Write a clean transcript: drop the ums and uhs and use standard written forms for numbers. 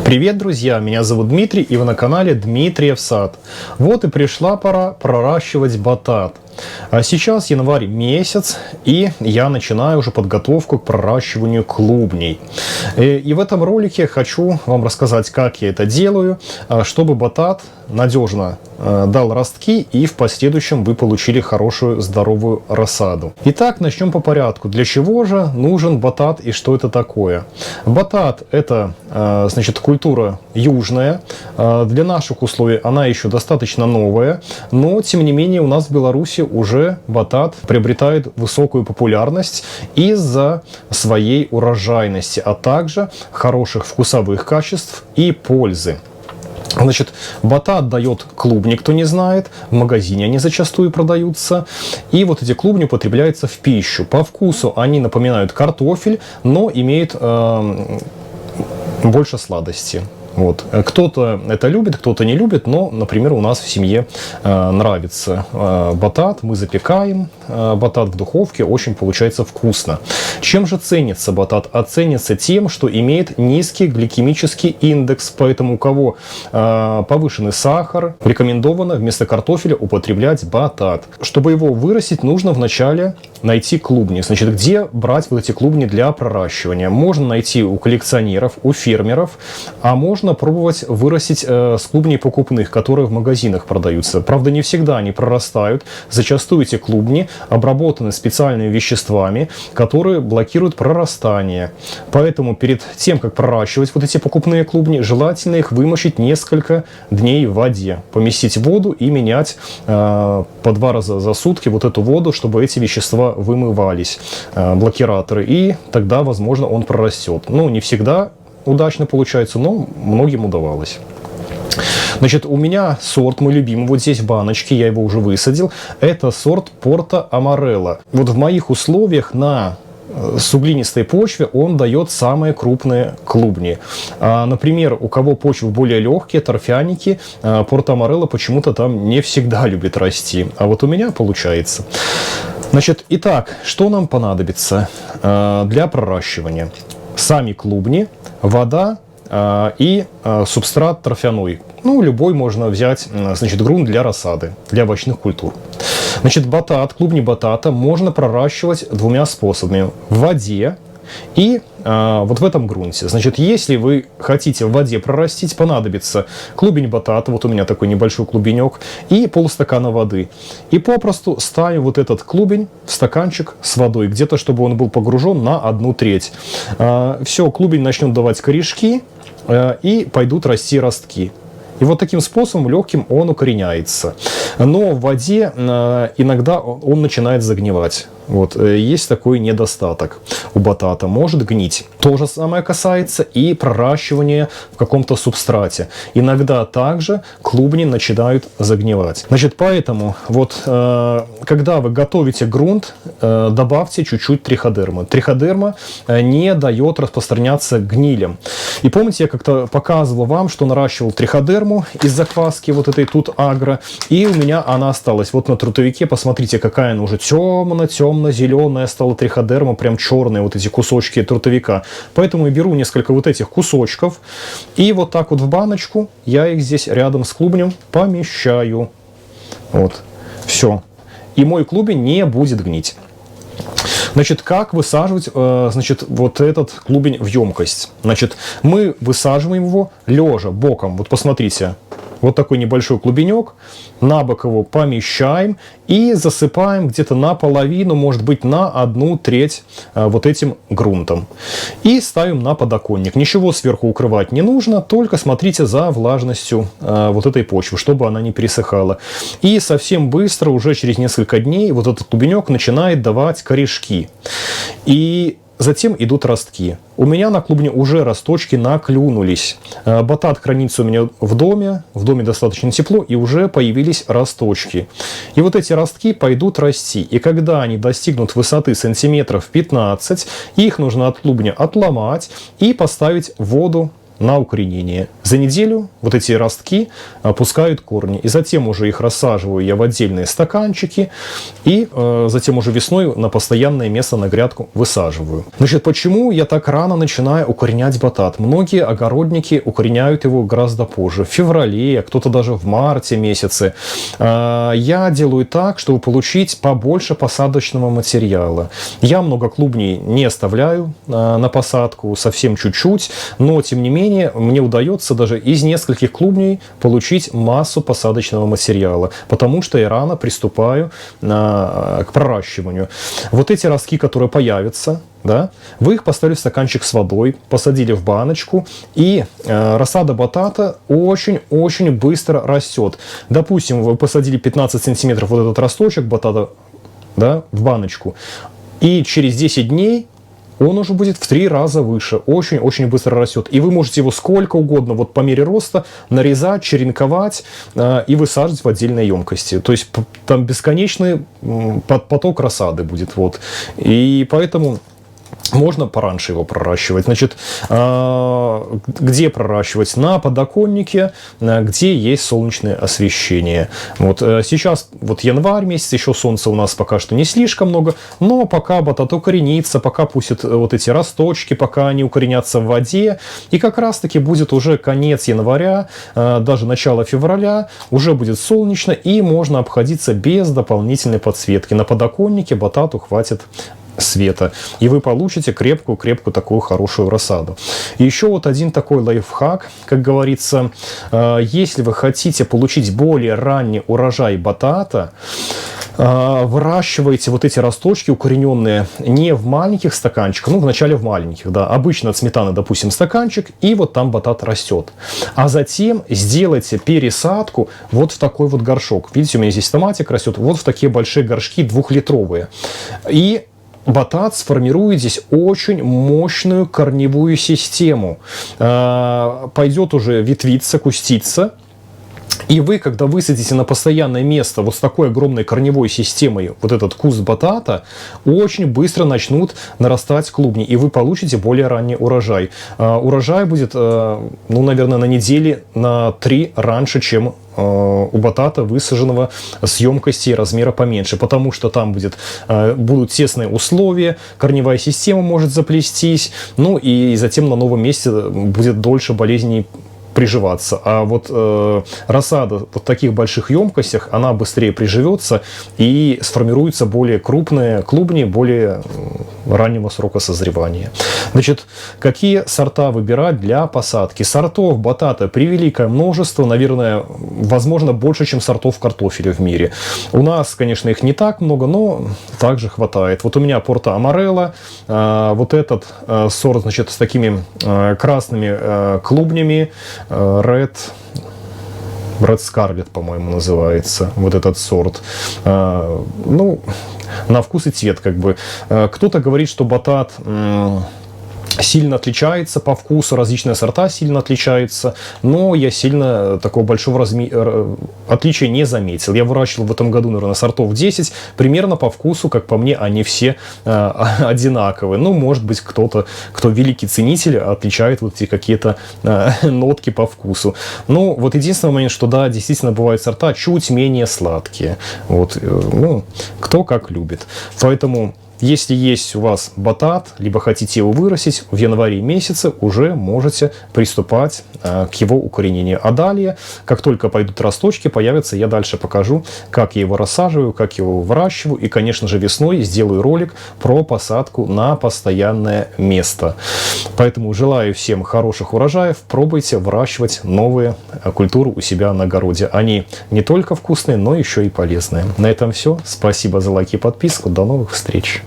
Привет, друзья! Меня зовут Дмитрий, и вы на канале Дмитриев сад. Вот и пришла пора проращивать батат. А сейчас январь месяц, и я начинаю уже подготовку к проращиванию клубней. И в этом ролике хочу вам рассказать, как я это делаю, чтобы батат надежно дал ростки, и в последующем вы получили хорошую здоровую рассаду. Итак, начнем по порядку. Для чего же нужен батат и что это такое? Батат – это, значит, культура южная. Для наших условий она еще достаточно новая, но, тем не менее, у нас в Беларуси уже батат приобретает высокую популярность из-за своей урожайности, а также хороших вкусовых качеств и пользы. Значит, батат дает клубни, кто не знает, в магазине они зачастую продаются, и вот эти клубни употребляются в пищу. По вкусу они напоминают картофель, но имеют больше сладости. Вот. Кто-то это любит, кто-то не любит, но, например, у нас в семье нравится батат, мы запекаем батат в духовке, очень получается вкусно. Чем же ценится батат? А ценится тем, что имеет низкий гликемический индекс, поэтому у кого повышенный сахар, рекомендовано вместо картофеля употреблять батат. Чтобы его вырастить, нужно вначале найти клубни. Значит, где брать вот эти клубни для проращивания? Можно найти у коллекционеров, у фермеров, а можно пробовать вырастить с клубней покупных, которые в магазинах продаются. Правда, не всегда они прорастают. Зачастую эти клубни обработаны специальными веществами, которые блокируют прорастание. Поэтому перед тем, как проращивать вот эти покупные клубни, желательно их вымочить несколько дней в воде. Поместить в воду и менять по 2 раза за сутки вот эту воду, чтобы эти вещества вымывались, блокираторы. И тогда, возможно, он прорастет. Ну, не всегда удачно получается, но многим удавалось. Значит, у меня сорт, мой любимый, вот здесь в баночке, я его уже высадил. Это сорт Порто Амарелло. Вот в моих условиях на суглинистой почве он дает самые крупные клубни. Например, у кого почвы более легкие, торфяники, Порто Амарелло почему-то там не всегда любит расти. А вот у меня получается. Значит, итак, что нам понадобится для проращивания? Сами клубни, вода и субстрат торфяной. Ну, любой можно взять, значит, грунт для рассады, для овощных культур. Значит, батат, клубни батата можно проращивать 2 способами. В воде и вот в этом грунте. Значит, если вы хотите в воде прорастить, понадобится клубень батата, вот у меня такой небольшой клубенек, и полстакана воды. И попросту ставим вот этот клубень в стаканчик с водой, где-то, чтобы он был погружен на 1/3. Все, клубень начнет давать корешки, и пойдут расти ростки. И вот таким способом легким он укореняется. Но в воде иногда он начинает загнивать. Вот. Есть такой недостаток у батата. Может гнить. То же самое касается и проращивания в каком-то субстрате. Иногда также клубни начинают загнивать. Значит, поэтому вот когда вы готовите грунт, добавьте чуть-чуть триходермы. Триходерма не дает распространяться гнилям. И помните, я как-то показывал вам, что наращивал триходерму из закваски вот этой тут агро, и у меня она осталась. Вот на трутовике, посмотрите, какая она уже темно-зеленая стала триходерма, прям черные вот эти кусочки трутовика. Поэтому я беру несколько вот этих кусочков, и вот так вот в баночку я их здесь рядом с клубнем помещаю. Вот, все. И мой клубень не будет гнить. Значит, как высаживать, значит, вот этот клубень в емкость? Значит, мы высаживаем его лежа, боком. Вот посмотрите, вот такой небольшой клубенек, на бок его помещаем и засыпаем где-то наполовину, может быть, на 1/3 вот этим грунтом. И ставим на подоконник. Ничего сверху укрывать не нужно, только смотрите за влажностью вот этой почвы, чтобы она не пересыхала. И совсем быстро, уже через несколько дней, вот этот клубенек начинает давать корешки. И затем идут ростки. У меня на клубне уже росточки наклюнулись. Батат хранится у меня в доме достаточно тепло, и уже появились росточки. И вот эти ростки пойдут расти. И когда они достигнут высоты сантиметров 15, их нужно от клубня отломать и поставить в воду на укоренение. За неделю вот эти ростки пускают корни. И затем уже их рассаживаю я в отдельные стаканчики. И затем уже весной на постоянное место на грядку высаживаю. Значит, почему я так рано начинаю укоренять батат? Многие огородники укореняют его гораздо позже. В феврале, кто-то даже в марте месяце. Я делаю так, чтобы получить побольше посадочного материала. Я много клубней не оставляю на посадку, совсем чуть-чуть. Но, тем не менее, мне удается даже из нескольких клубней получить массу посадочного материала, потому что я рано приступаю к проращиванию. Вот эти ростки, которые появятся, да, вы их поставили в стаканчик с водой, посадили в баночку, и рассада батата очень-очень быстро растет. Допустим, вы посадили 15 сантиметров вот этот росточек батата, да, в баночку, и через 10 дней он уже будет в 3 раза выше, очень-очень быстро растет. И вы можете его сколько угодно, вот по мере роста, нарезать, черенковать и высаживать в отдельные емкости. То есть там бесконечный поток рассады будет. Вот. И поэтому можно пораньше его проращивать. Значит, где проращивать? На подоконнике, где есть солнечное освещение. Вот сейчас, вот январь месяц, еще солнца у нас пока что не слишком много, но пока батат укоренится, пока пустят вот эти росточки, пока они укоренятся в воде, и как раз-таки будет уже конец января, даже начало февраля, уже будет солнечно, и можно обходиться без дополнительной подсветки. На подоконнике батату хватит света, и вы получите крепкую такую хорошую рассаду. И еще вот один такой лайфхак, как говорится, если вы хотите получить более ранний урожай батата, выращивайте вот эти росточки укорененные не в маленьких стаканчиках, ну, вначале в маленьких, да, обычно от сметаны, допустим, стаканчик, и вот там батат растет. А затем сделайте пересадку вот в такой вот горшок. Видите, у меня здесь томатик растет, вот в такие большие горшки 2-литровые. И батат сформирует здесь очень мощную корневую систему. Пойдет уже ветвиться, куститься. И вы, когда высадите на постоянное место вот с такой огромной корневой системой вот этот куст батата, очень быстро начнут нарастать клубни, и вы получите более ранний урожай. Урожай будет, ну, наверное, на недели на 3 раньше, чем у батата, высаженного с емкости и размера поменьше, потому что там будут тесные условия, корневая система может заплестись, ну и затем на новом месте будет дольше болезней приживаться. А вот рассада в таких больших емкостях, она быстрее приживется и сформируются более крупные клубни, более раннего срока созревания. Значит, какие сорта выбирать для посадки? Сортов батата превеликое множество, наверное, возможно, больше, чем сортов картофеля в мире. У нас, конечно, их не так много, но также хватает. Вот у меня Порто Амарелло, вот этот сорт, значит, с такими красными клубнями, Red Scarlet, по-моему, называется вот этот сорт. Ну, на вкус и цвет как бы. Кто-то говорит, что батат сильно отличается по вкусу, различные сорта сильно отличаются, но я сильно такого большого отличия не заметил. Я выращивал в этом году, наверное, сортов 10, примерно по вкусу, как по мне, они все одинаковые. Ну, может быть, кто-то, кто великий ценитель, отличает вот эти какие-то нотки по вкусу. Ну, вот единственный момент, что да, действительно бывают сорта чуть менее сладкие. Вот, ну, кто как любит. Поэтому если есть у вас батат, либо хотите его вырастить, в январе месяце уже можете приступать к его укоренению. А далее, как только пойдут росточки, появятся, я дальше покажу, как я его рассаживаю, как его выращиваю. И, конечно же, весной сделаю ролик про посадку на постоянное место. Поэтому желаю всем хороших урожаев. Пробуйте выращивать новые культуры у себя на огороде. Они не только вкусные, но еще и полезные. На этом все. Спасибо за лайки и подписку. До новых встреч.